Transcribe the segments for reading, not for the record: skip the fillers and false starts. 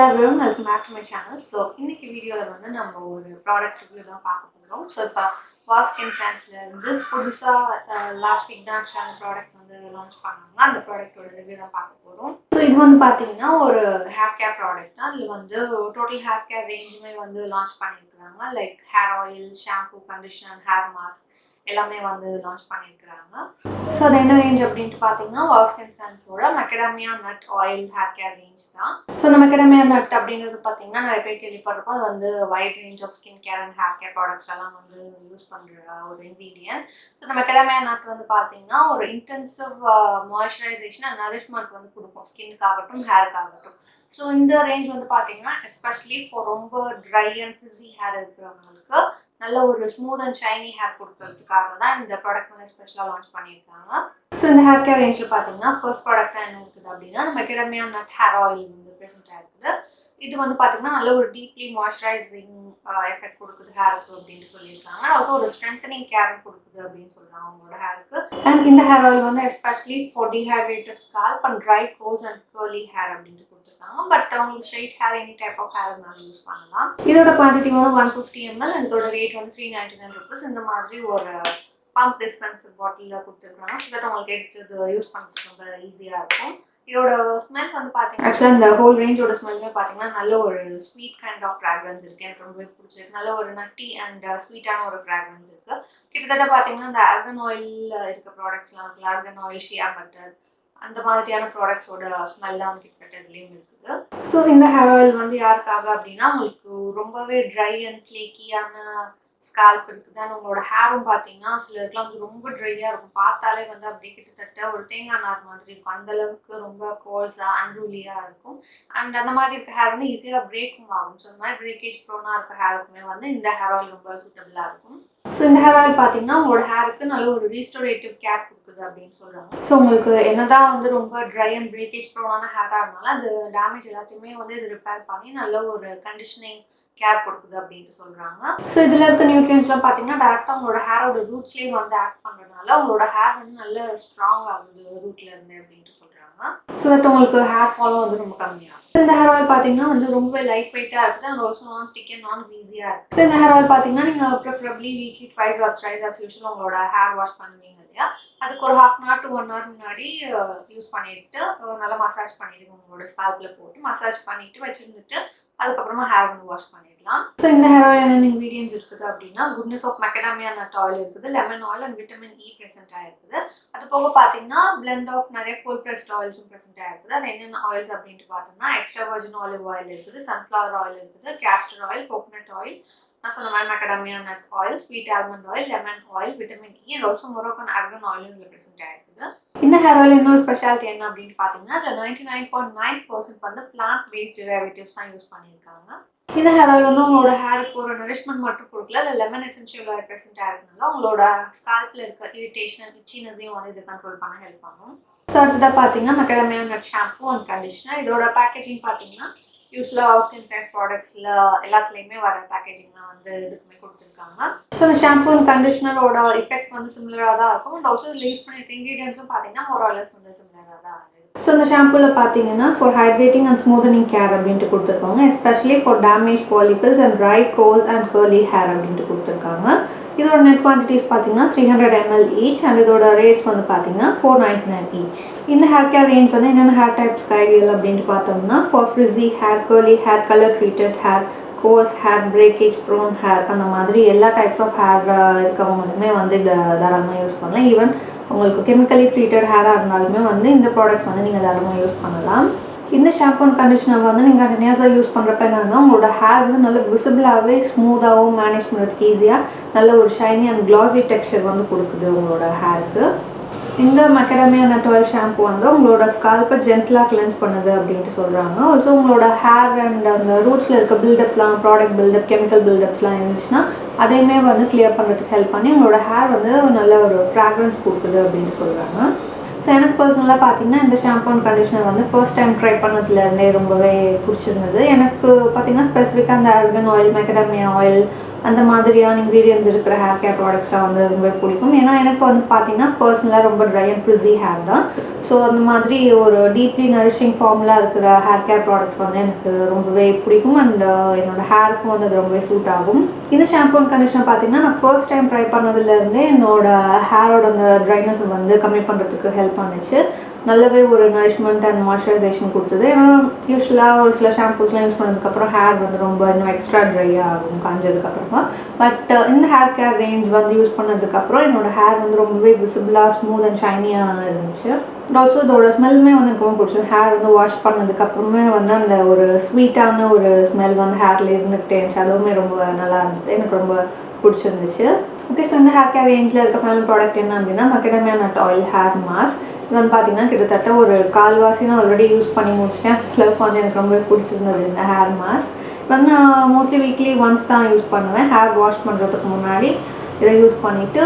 everyone, welcome back to my channel. So, இன்னைக்கு வீடியோல வந்து நம்ம ஒரு ப்ராடக்ட் ரிவ்யூ தான் பார்க்க போறோம். ஸோ இப்போ வாஸ்க் அண்ட் சான்ஸ்ல இருந்து புதுசா லாஸ்ட் வீக் தான் அந்த ப்ராடக்ட் வந்து லான்ச் பண்ணாங்க. அந்த ப்ராடக்ட்டோட ரிவ்யூ தான் பார்க்க போறோம். ஸோ இது வந்து பார்த்தீங்கன்னா ஒரு ஹேர் கேர் ப்ராடக்ட் தான். அதில் வந்து டோட்டல் ஹேர் கேர் ரேஞ்சுமே வந்து லான்ச் பண்ணியிருக்கிறாங்க. Like hair oil, shampoo, conditioner, hair mask எல்லாமே வந்து லான்ச் பண்ணியிருக்கிறாங்க. ஸோ அது என்ன ரேஞ்ச் அப்படின்ட்டு பார்த்தீங்கன்னா வாஸ்க் அண்ட் சான்ஸோட macadamia nut oil hair care range தான். ஸோ இந்த மெக்கடாமியா நட் அப்படிங்கிறது பார்த்தீங்கன்னா நிறைய பேர் கேள்விப்பட்டிருப்போம். அது வந்து wide range of skin care and hair care ப்ராடக்ட்ஸ்லாம் வந்து யூஸ் பண்ணுற ஒரு இன்க்ரீடியன்ட். ஸோ இந்த மெக்கடாமியா நட் வந்து பார்த்தீங்கன்னா ஒரு இன்டென்சிவ் மாய்ஸ்சரைசேஷன் அண்ட் நரிஷ்மெண்ட் வந்து கொடுக்கும் ஸ்கின்னுக்காகட்டும் ஹேருக்காகட்டும். ஸோ இந்த ரேஞ்ச் வந்து பார்த்தீங்கன்னா எஸ்பெஷலி இப்போ ரொம்ப ட்ரை அண்ட் ஃப்ரிஸி ஹேர் இருக்கிறவங்களுக்கு நல்ல ஒரு ஸ்மூத் அண்ட் ஷைனி ஹேர் கொடுக்கறதுக்காக தான் இந்த ப்ராடக்ட் வந்து ஸ்பெஷலாக லான்ச் பண்ணியிருக்காங்க. ஸோ இந்த ஹேர் கேர் ரேஞ்சில் பார்த்தீங்கன்னா ஃபர்ஸ்ட் ப்ராடக்டாக என்ன இருக்குது அப்படின்னா இந்த மெக்கடாமியா நட் ஹேர் ஆயில் வந்து ப்ரெசென்ட்டாக இருக்குது. இது வந்து பார்த்தீங்கன்னா நல்ல ஒரு டீப்லி மாய்ஸ்சரைசிங் எஃபெக்ட் கொடுக்குது ஹேருக்கு அப்படின்னு சொல்லியிருக்காங்க. ஆல்சோ ஒரு ஸ்ட்ரென்தனிங் கேரும் கொடுக்குது அப்படின்னு சொல்கிறாங்க அவங்களோட ஹேருக்கு. அண்ட் இந்த ஹேர் ஆயில் வந்து especially for dehydrated scalp and dry coarse and curly hair அப்படின்ட்டு கொடுத்துருக்காங்க. பட் அவங்களுக்கு straight hair any type of hair இருந்தாலும் யூஸ் பண்ணலாம். இதோட குவான்டிட்டி வந்து 150 ml அண்ட் இதோட ரேட் வந்து 399 rupees. இந்த மாதிரி ஒரு பம்ப் டிஸ்பென்சர் பாட்டிலில் கொடுத்துருக்காங்க. ஸோ தட் உங்களுக்கு எடுத்து யூஸ் பண்ணுறதுக்கு ரொம்ப ஈஸியாக இருக்கும். இதோட ஸ்மெல் வந்து பார்த்தீங்கன்னா ஆக்சுவலாக இந்த ஹோல் ரேஞ்சோட ஸ்மெல்லுமே பார்த்தீங்கன்னா நல்ல ஒரு ஸ்வீட் கைண்ட் ஆஃப் ஃப்ராக்ரன்ஸ் இருக்குது. எனக்கு ரொம்பவே பிடிச்சிருக்கு. நல்ல ஒரு நட்டி அண்ட் ஸ்வீட்டான ஒரு ஃப்ராக்ரன்ஸ் இருக்குது. கிட்டத்தட்ட பார்த்தீங்கன்னா இந்த ஆர்கன் ஆயில் இருக்க ப்ராடக்ட்ஸ்லாம் இருக்குல்ல, ஆர்கன் ஆயில், ஷியா பட்டர் அந்த மாதிரியான ப்ராடக்ட்ஸோட ஸ்மெல் தான் கிட்டத்தட்ட இதுலேயும் இருக்குது. ஸோ இந்த ஹேர் ஆயில் வந்து யாருக்காக அப்படின்னா உங்களுக்கு ரொம்பவே ட்ரை அண்ட் ஃப்ளேக்கியான ஸ்கால்ப் இருக்குது. அண்ட் உங்களோட ஹேரும் பார்த்தீங்கன்னா சிலருக்குலாம் வந்து ரொம்ப ட்ரையாக இருக்கும். பார்த்தாலே வந்து அப்படியே கிட்டத்தட்ட ஒரு தேங்காய் நார் மாதிரி இருக்கும். அந்தளவுக்கு ரொம்ப கோர்ஸாக அன்ரூலியாக இருக்கும். அண்ட் அந்த மாதிரி இருக்க ஹேர் வந்து ஈஸியாக பிரேக்கும் ஆகும். ஸோ இந்த மாதிரி பிரேக்கேஜ் ப்ரோனாக இருக்க ஹேருக்குமே வந்து இந்த ஹேர் ஆயில் ரொம்ப சூட்டபிளாக இருக்கும். ஸோ இந்த ஹேர் ஆயில் பார்த்தீங்கன்னா உங்களோட ஹேருக்கு நல்ல ஒரு ரீஸ்டோரேட்டிவ் கேர் கொடுக்குது அப்படின்னு சொல்கிறாங்க. ஸோ உங்களுக்கு என்னதான் வந்து ரொம்ப ட்ரை அண்ட் பிரேக்கேஜ் ப்ரோனான ஹேராக இருந்தாலும் அது டேமேஜ் எல்லாத்தையுமே வந்து இது ரிப்பேர் பண்ணி நல்ல ஒரு கண்டிஷனிங் கேர் கொடுக்குது அப்படின்ட்டு சொல்கிறாங்க. ஸோ இதில் இருக்க நியூட்ரியன்ஸ்லாம் பார்த்தீங்கன்னா டேரெக்டாக உங்களோட ஹேரோட ரூட்ஸ்லேயே வந்து ஆக்ட் பண்ணுறதுனால உங்களோட ஹேர் வந்து நல்ல ஸ்ட்ராங் ஆகுது ரூட்ல இருந்து அப்படின்ட்டு சொல்கிறாங்க. ஸோ தட் உங்களுக்கு ஹேர் ஃபாலும் வந்து ரொம்ப கம்மியாகும். இந்த ஹேர் ஆயில் பார்த்தீங்கன்னா வந்து ரொம்ப லைட் வெயிட்டாக இருக்குது and also non stick and நான் க்ரீஸியாக இருக்குது. ஸோ இந்த ஹேர் ஆயில் பார்த்தீங்கன்னா நீங்கள் preferably weekly twice or thrice as usual உங்களோட ஹேர் வாஷ் பண்ணுவீங்க இல்லையா, அதுக்கு ஒரு 1/2 hour to 1 hour முன்னாடி யூஸ் பண்ணிட்டு நல்லா மசாஜ் பண்ணிடுங்க. உங்களோட ஸ்கால்ப்ல போட்டு மசாஜ் பண்ணிட்டு வச்சுருந்துட்டு அதுக்கப்புறமா ஹேர் வந்து வாஷ் பண்ணிடலாம். ஸோ இந்த ஹேர் ஆயில் என்னென்ன இன்க்ரீடியன்ஸ் இருக்குது அப்படின்னா goodness of macadamia nut oil இருக்குது, lemon oil and vitamin E present ஆகிருக்குது. அது போக பார்த்தீங்கன்னா பிளெண்ட் ஆஃப் நிறைய கோல்ட் ப்ரெஸ்ட் ஆயில்ஸும் ப்ரெசென்ட் ஆகிருக்குது. அது என்னென்ன ஆயில்ஸ் அப்படின்ட்டு பார்த்தோம்னா எக்ஸ்ட்ரா வர்ஜின் ஆலிவ் ஆயில் இருக்குது, சன்ஃப்ளவர் ஆயில் இருக்குது, கேஸ்டர் ஆயில், கோகனட் ஆயில், நான் சொன்ன மாதிரி macadamia nut oil, sweet almond oil, lemon oil, vitamin E and also Moroccan argan ஆயிலும் இதில் ப்ரெசென்ட் ஆகிருக்குது. இந்த ஹேர் ஆயில் இன்னொரு ஸ்பெஷாலிட்டி என்ன அப்படின்னு பார்த்தீங்கன்னா அதில் 99.9% வந்து பிளான்ட் பேஸ்ட் டெரிவேட்டிவ்ஸ் தான் யூஸ் பண்ணியிருக்காங்க. இந்த ஹேர் ஆயில் வந்து உங்களோட ஹேருக்கு ஒரு நரிஷ்மெண்ட் மட்டும் கொடுக்கல, அதில் லெமன் எசென்ஷியல் ஆயில் ப்ரெசென்ட் ஆகிறதுனால உங்களோட ஸ்கால்பில் இருக்க இரிட்டேஷன் இச்சினஸையும் வந்து இது கண்ட்ரோல் பண்ண ஹெல்ப் பண்ணும். ஸோ அடுத்ததாக பார்த்தீங்கன்னா மெக்கடாமியா நட் ஷாம்பூ அண்ட் கண்டிஷனர். இதோட பேக்கேஜிங் பார்த்தீங்கன்னா யூஸ்வலாக வாஸ்க் அண்ட் சான்ஸ் ப்ராடக்ட்ஸில் எல்லாத்துலேயுமே வர பேக்கேஜிங் தான் வந்து இதுக்குமே கொடுத்துருக்காங்க. ஸோ இந்த ஷாம்பூ அண்ட் கண்டிஷனரோட எஃபெக்ட் வந்து சிமிலராக தான் இருக்கும். அண்ட் ஆல்சோ இதில் யூஸ் பண்ணியிருக்க இன்க்ரீடியன்ஸும் பார்த்தீங்கன்னா மோராலஸ் வந்து சிமிலராக தான் இருக்குது. ஸோ இந்த ஷாம்பூவில் பார்த்தீங்கன்னா for hydrating and smoothening care அப்படின்ட்டு கொடுத்துருக்காங்க. Especially for damage follicles and try goal and curly hair அப்படின்ட்டு கொடுத்துருக்காங்க. இதோட நெட் குவான்டிட்டிஸ் பார்த்தீங்கன்னா 300 ml ஈச் அண்ட் இதோட ரேட்ஸ் வந்து பார்த்தீங்கன்னா 499 ஈச். இந்த ஹேர் கேர் ரேஞ்ச் வந்து என்னென்ன ஹேர் டைப்ஸ்க்கு ஐடியல் அப்படின்ட்டு பார்த்தோம்னா for frizzy hair, curly hair, colour treated hair, coarse hair, breakage prone hair, அந்த மாதிரி எல்லா டைப்ஸ் ஆஃப் ஹேர் இருக்கவங்களுமே வந்து இதை தாராளமாக யூஸ் பண்ணலாம். ஈவன் உங்களுக்கு கெமிக்கலி ட்ரீட்டட் ஹேராக இருந்தாலுமே வந்து இந்த ப்ராடக்ட்ஸ் வந்து நீங்கள் தாராளமாக யூஸ் பண்ணலாம். இந்த ஷாம்பூ அண்ட் கண்டிஷனர் வந்து நீங்கள் கண்டினியூஸாக யூஸ் பண்ணுறப்ப என்னன்னா உங்களோட ஹேர் வந்து நல்ல விசிபிளாகவே ஸ்மூத்தாகவும் மேனேஜ் பண்ணுறதுக்கு ஈஸியாக நல்ல ஒரு ஷைனி அண்ட் க்ளாஸி டெக்ஸ்சர் வந்து கொடுக்குது உங்களோட ஹேருக்கு. இந்த மெக்கடாமியா நட் ஆயில் ஷாம்பூ வந்து உங்களோட ஸ்கால்ப்பை ஜென்டலாக கிளென்ஸ் பண்ணுது அப்படின்ட்டு சொல்கிறாங்க. ஆல்சோ உங்களோட ஹேர் அண்ட் அந்த ரூட்ஸில் இருக்க பில்டப்லாம் ப்ராடக்ட் பில்டப், கெமிக்கல் பில்டப்ஸ்லாம் இருந்துச்சுன்னா அதையுமே வந்து கிளியர் பண்ணுறதுக்கு ஹெல்ப் பண்ணி உங்களோட ஹேர் வந்து நல்ல ஒரு ஃப்ராக்ரன்ஸ் கொடுக்குது அப்படின்னு சொல்கிறாங்க. ஸோ எனக்கு பர்சனலாக பார்த்தீங்கன்னா இந்த ஷாம்பூ அண்ட் கண்டிஷனர் வந்து ஃபர்ஸ்ட் டைம் ட்ரை பண்ணதுலேருந்தே ரொம்பவே பிடிச்சிருந்தது. எனக்கு பார்த்தீங்கன்னா ஸ்பெசிஃபிக்காக அந்த ஆர்கன் ஆயில், மெக்கடாமியா ஆயில், அந்த மாதிரியான இன்க்ரீடியன்ஸ் இருக்கிற ஹேர் கேர் ப்ராடக்ட்ஸ்லாம் வந்து ரொம்ப பிடிக்கும். ஏன்னா எனக்கு வந்து பார்த்திங்கன்னா பர்சனலாக ரொம்ப ட்ரை அண்ட் ஃப்ரிஸி ஹேர் தான். ஸோ அந்த மாதிரி ஒரு டீப்லி நரிஷிங் ஃபார்ம்லாம் இருக்கிற ஹேர் கேர் ப்ராடக்ட்ஸ் வந்து எனக்கு ரொம்பவே பிடிக்கும். அண்ட் என்னோடய ஹேருக்கும் வந்து அது ரொம்பவே சூட் ஆகும். இந்த ஷாம்பூ அண்ட் கண்டிஷனர் பார்த்திங்கன்னா நான் ஃபர்ஸ்ட் டைம் ட்ரை பண்ணதுலேருந்தே என்னோடய ஹேரோட அந்த ட்ரைனஸ் வந்து கம்மி பண்ணுறதுக்கு ஹெல்ப் பண்ணுச்சு. நல்லாவே ஒரு நரிஷ்மெண்ட் அண்ட் மாய்ஸ்சரைசேஷன் கொடுத்தது. ஏன்னா யூஸ்வலாக ஒரு சில ஷாம்பூஸ்லாம் யூஸ் பண்ணதுக்கப்புறம் ஹேர் வந்து ரொம்ப இன்னும் எக்ஸ்ட்ரா ட்ரை ஆகும் காஞ்சதுக்கப்புறமா. பட் இந்த ஹேர் கேர் ரேஞ்ச் வந்து யூஸ் பண்ணதுக்கப்புறம் என்னோடய ஹேர் வந்து ரொம்பவே விசிபிளாக ஸ்மூத் அண்ட் ஷைனியாக இருந்துச்சு. பட் ஆல்சோ இதோட ஸ்மெல்லுமே வந்து எனக்கு ரொம்ப பிடிச்சது. ஹேர் வந்து வாஷ் பண்ணதுக்கப்புறமே வந்து அந்த ஒரு ஸ்வீட்டான ஒரு ஸ்மெல் வந்து ஹேரில் இருந்துக்கிட்டே இருந்துச்சு. அதுவுமே ரொம்ப நல்லா இருந்தது. எனக்கு ரொம்ப பிடிச்சிருந்துச்சு. ஓகே, ஸோ இந்த ஹேர் கேர் ரேஞ்சில் இருக்க ஃபைனல் ப்ராடக்ட் என்ன அப்படின்னா Macadamia nut oil hair mask. இது வந்து பார்த்திங்கன்னா கிட்டத்தட்ட ஒரு கால்வாசி நான் ஆல்ரெடி யூஸ் பண்ணி முடிச்சிட்டேன். அளவுக்கு வந்து எனக்கு ரொம்ப பிடிச்சிருந்தது இந்த ஹேர் மாஸ்க். வந்து நான் மோஸ்ட்லி வீக்லி ஒன்ஸ் தான் யூஸ் பண்ணுவேன். ஹேர் வாஷ் பண்ணுறதுக்கு முன்னாடி இதை யூஸ் பண்ணிவிட்டு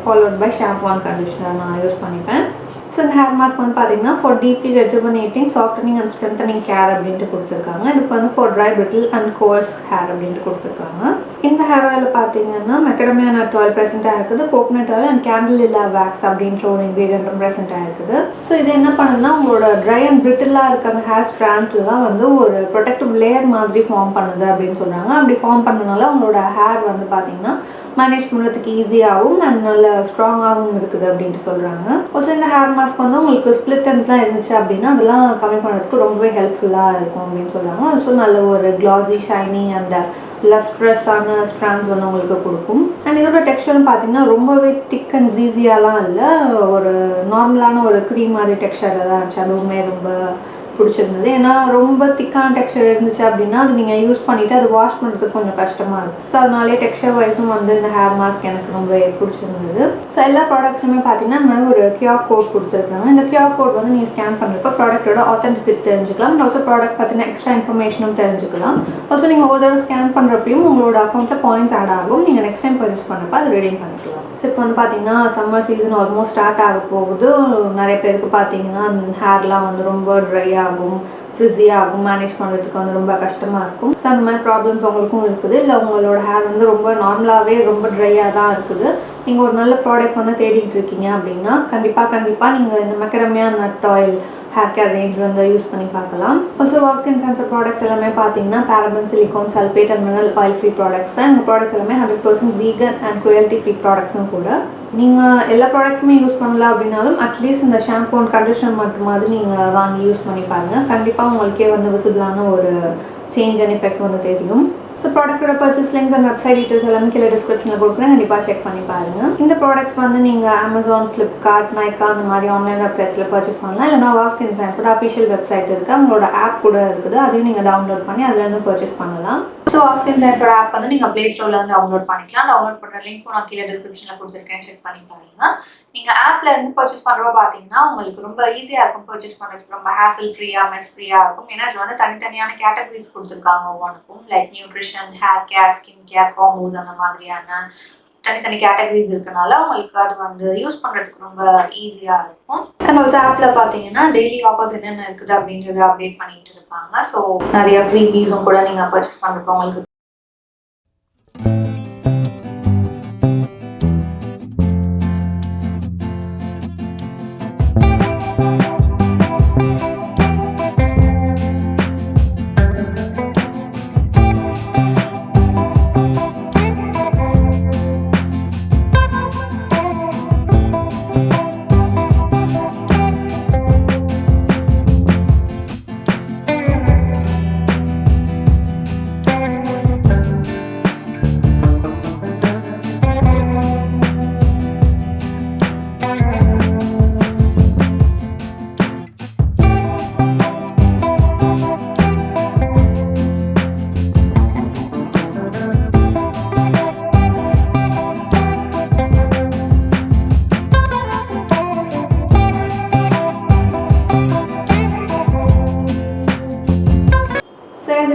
followed by shampoo and conditioner நான் யூஸ் பண்ணிப்பேன். ஸோ இந்த ஹேர் மாஸ்க் வந்து பார்த்திங்கன்னா for deeply rejuvenating softening and strengthening care அப்படின்ட்டு கொடுத்துருக்காங்க. இதுக்கு வந்து for dry brittle and coarse hair அப்படின்ட்டு கொடுத்துருக்காங்க. இந்த ஹேர் ஆயில் பார்த்திங்கன்னா Macadamia நட் ஆயில் ப்ரெசென்ட்டாக இருக்குது, coconut oil and candelilla wax அப்படின்ற ஒரு இன்க்ரீடியன்ட்டும் ப்ரெசென்ட்டாக இருக்குது. ஸோ இது என்ன பண்ணுதுன்னா உங்களோட ட்ரை அண்ட் பிரிட்டிலாக இருக்க அந்த ஹேர் ஸ்ட்ராண்ட்ஸ்லாம் வந்து ஒரு ப்ரொடெக்டிவ் லேயர் மாதிரி ஃபார்ம் பண்ணுது அப்படின்னு சொல்கிறாங்க. அப்படி ஃபார்ம் பண்ணனால உங்களோட ஹேர் வந்து பார்த்திங்கன்னா மேனேஜ் பண்ணுறதுக்கு ஈஸியாகவும் அண்ட் நல்ல ஸ்ட்ராங்காகவும் இருக்குது அப்படின்ட்டு சொல்கிறாங்க. ஆல்சோ இந்த ஹேர் மாஸ்க் வந்து உங்களுக்கு ஸ்ப்ளிட் எண்ட்ஸ்லாம் இருந்துச்சு அப்படின்னா அதெல்லாம் கம்மி பண்ணுறதுக்கு ரொம்பவே ஹெல்ப்ஃபுல்லாக இருக்கும் அப்படின்னு சொல்கிறாங்க. ஆல்சோ நல்ல ஒரு க்ளாஸி ஷைனி அண்ட் லஸ்ட்ரஸான ஸ்ட்ராண்ட்ஸ் வந்து உங்களுக்கு கொடுக்கும். அண்ட் இதோட டெக்ஸ்சர்னு பார்த்தீங்கன்னா ரொம்பவே திக் அண்ட் க்ரீஸியாலாம் இல்லை, ஒரு நார்மலான ஒரு க்ரீம் மாதிரி டெக்ஸ்சரில் தான் இருந்துச்சு. அதுவுமே ரொம்ப பிடிச்சிருந்தது. ஏன்னா ரொம்ப திக்கான டெக்ஸ்சர் இருந்துச்சு அப்படின்னா அது நீங்கள் யூஸ் பண்ணிவிட்டு அது வாஷ் பண்ணுறதுக்கு கொஞ்சம் கஷ்டமாக இருக்கும். ஸோ அதனாலே டெக்ஸ்சர் வைஸும் வந்து இந்த ஹேர் மாஸ்க் எனக்கு ரொம்ப பிடிச்சிருந்தது. ஸோ எல்லா ப்ராடக்ட்ஸுமே பார்த்தீங்கன்னா இந்த மாதிரி ஒரு QR கோட் கொடுத்துருக்காங்க. இந்த QR கோட் வந்து நீங்கள் ஸ்கேன் பண்ணுறப்போ ப்ராடக்ட்டோட ஆத்தென்டிசிட்டி தெரிஞ்சுக்கலாம். அண்ட் ஆல்சோ ப்ராடக்ட் பார்த்தீங்கன்னா எக்ஸ்ட்ரா இன்ஃபர்மேஷனும் தெரிஞ்சுக்கலாம். ஆல்சோ நீங்கள் ஒரு தடவை ஸ்கேன் பண்ணுறப்பையும் உங்களோட அக்கௌண்ட்டில் பாயிண்ட்ஸ் ஆட் ஆகும். நீங்கள் நெக்ஸ்ட் டைம் பர்ச்சேஸ் பண்ணுறப்போ அது ரெடீம் பண்ணிக்கலாம். ஸோ இப்போ வந்து பார்த்தீங்கன்னா சம்மர் சீசன் ஆல்மோஸ்ட் ஸ்டார்ட் ஆக போகுது. நிறைய பேருக்கு பார்த்தீங்கன்னா ஹேர்லாம் வந்து ரொம்ப ட்ரை ஆகும், ஃப்ரிஸி ஆகும், மேனேஜ் பண்ணுறதுக்கு வந்து ரொம்ப கஷ்டமாக இருக்கும். ஸோ அந்த மாதிரி ப்ராப்ளம்ஸ் உங்களுக்கும் இருக்குது. இல்லை உங்களோட ஹேர் வந்து ரொம்ப நார்மலாகவே ரொம்ப ட்ரையாக தான் இருக்குது, நீங்கள் ஒரு நல்ல ப்ராடக்ட் வந்து தேடிட்டு இருக்கீங்க அப்படின்னா கண்டிப்பாக நீங்கள் இந்த Macadamia nut oil hair care range வந்து யூஸ் பண்ணி பார்க்கலாம். ஆல்சோ வாஸ்கின் சென்சர் ப்ராடக்ட்ஸ் எல்லாமே பார்த்தீங்கன்னா paraben, silicone, sulphate and mineral oil free products தான். இந்த ப்ராடக்ட்ஸ் எல்லாமே 100% வீகன் அண்ட் க்ரூயல்ட்டி ஃப்ரீ ப்ராடக்ட்ஸும் கூட. நீங்கள் எல்லா ப்ராடக்ட்டுமே யூஸ் பண்ணல அப்படின்னாலும் அட்லீஸ்ட் இந்த ஷாம்பூ அண்ட் கண்டிஷனர் மட்டுமாவது நீங்கள் வாங்கி யூஸ் பண்ணி பாருங்கள். கண்டிப்பாக உங்களுக்கே வந்து விசிபிளான ஒரு சேஞ்ச் அண்ட் எஃபெக்ட் வந்து தெரியும். ஸோ ப்ராடக்ட்டோட purchase links and website details எல்லாமே கீழே டிஸ்கிரிப்ஷனில் கொடுக்குறேன். கண்டிப்பாக செக் பண்ணி பாருங்கள். இந்த ப்ராடக்ட்ஸ் வந்து நீங்கள் அமேசான், ஃப்ளிப்கார்ட், நைக்கா அந்த மாதிரி ஆன்லைன் வெப்சைட்ஸில் பர்ச்சேஸ் பண்ணலாம். இல்லைனா வாஸ்கின் சயின்ஸோட அஃபிஷியல் வெப்சைட் இருக்குது, அவங்களோட ஆப் கூட இருக்குது, அதையும் நீங்கள் டவுன்லோட் பண்ணி அதுலேருந்து பர்ச்சேஸ் பண்ணலாம். ஸோ வாஸ்கின் சயின்ஸோட ஆப் வந்து நீங்கள் ப்ளே ஸ்டோரில் வந்து டவுன்லோட் பண்ணிக்கலாம். டவுன்லோட் பண்ணுற லிங்க்கும் நான் கீழே டிஸ்கிரிப்ஷனில் கொடுத்துருக்கேன், செக் பண்ணி பாருங்கள். நீங்கள் ஆப்பில் இருந்து பர்ச்சேஸ் பண்ணுறப்ப பார்த்தீங்கன்னா உங்களுக்கு ரொம்ப ஈஸியாக இருக்கும் பர்ச்சேஸ் பண்ணுறதுக்கு, ரொம்ப ஹேசல் ஃப்ரீயாக, மெஸ் ஃப்ரீயாக இருக்கும். ஏன்னா இது வந்து தனித்தனியான கேட்டகரிஸ் கொடுத்துருக்காங்க ஒவ்வொன்றுக்கும். Like nutrition, hair care, skin care, combos அந்த மாதிரியான தனித்தனி கேட்டகரிஸ் இருக்கனால உங்களுக்கு அது வந்து யூஸ் பண்ணுறதுக்கு ரொம்ப ஈஸியாக இருக்கும். அண்ட் ஆல்சோ ஆப்பில் பார்த்தீங்கன்னா டெய்லி ஆஃபர்ஸ் என்னென்ன இருக்குது அப்படின்றத அப்டேட் பண்ணிட்டு இருப்பாங்க. ஸோ நிறைய ஃப்ரீபீஸும் கூட நீங்கள் பர்ச்சேஸ் பண்ணுறப்போ உங்களுக்கு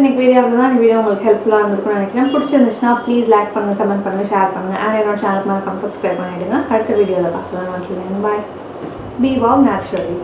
இன்னைக்கு வீடியோவில் தான். இந்த வீடியோ உங்களுக்கு ஹெல்ப்ஃபுல்லாக இருந்திருக்கும்னு நினைக்கிறேன். பிடிச்சிருந்துச்சுன்னா ப்ளீஸ் லைக் பண்ணுங்கள், கமெண்ட் பண்ணுங்கள், ஷேர் பண்ணுங்கள். அண்ட் என்னோட சேனலுக்கு மறக்காம சப்ஸ்கிரைப் பண்ணிவிடுங்க. அடுத்த வீடியோவில் பார்க்கலாம். பாய். Be wow naturally.